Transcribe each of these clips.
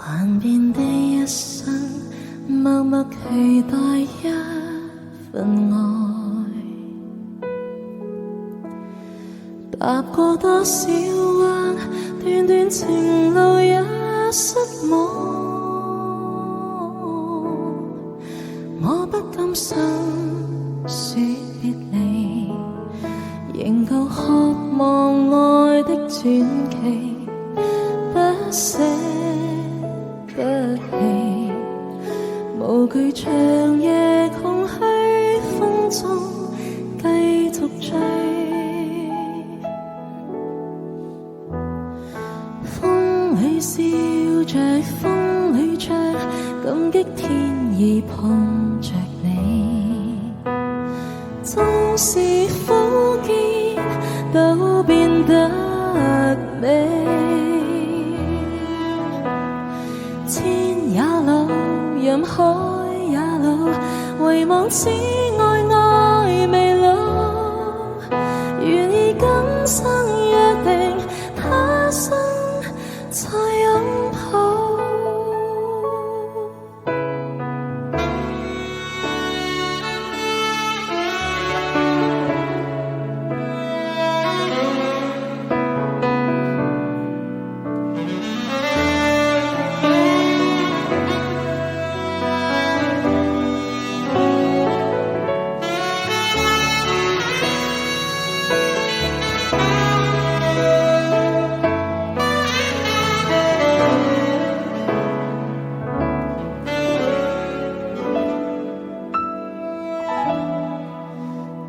幻變的一生，默默期待一份愛。踏過多少彎，段段情路也失望。我不甘心說別離，仍舊渴望愛的傳奇，不捨不棄，無懼長夜空虛風中繼續追。風裏笑着，風裏唱，感激天意碰着你。縱是苦澀都變得美，天也老，任海也老，唯望此愛愛未老。願意今生約定，他生再擁抱。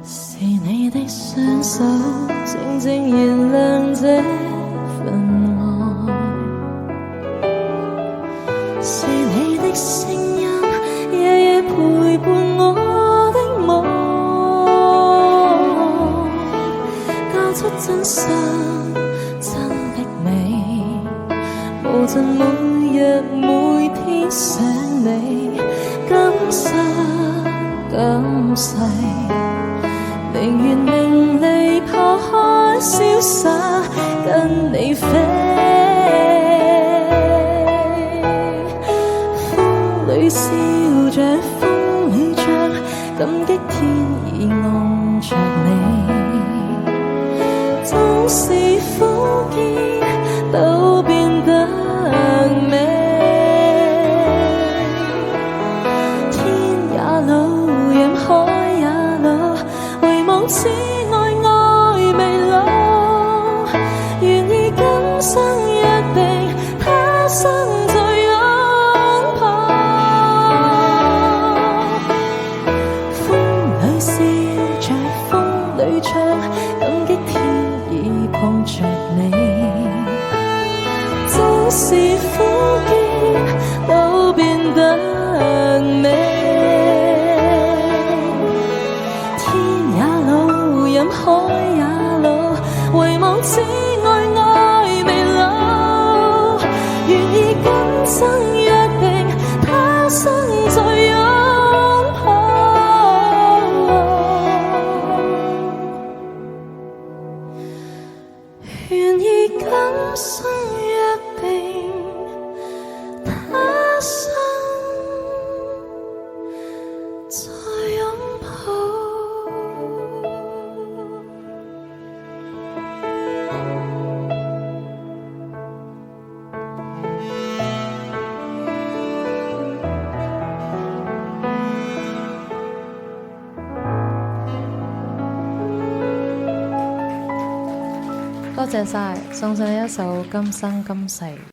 是你的雙手靜靜燃亮這份愛，是你的聲音夜夜陪伴我的夢，交出真相真的美，無盡每日每天想你，今生今世寧願名利拋開瀟灑，跟你飛。風裏笑着，風裏唱，感激天意愛着你。縱是苦澀都變得美，天也老，任海也老，唯望此愛愛未老。願意今生約定，他生再擁抱。風裏笑着，風裏唱，感激天意碰着你。縱是苦澀都變得美，任海也老，唯望此愛愛未老。願意今生約定，他生再擁抱。願意今生約定，他生再擁抱。多謝晒，送上你一首《今生今世》。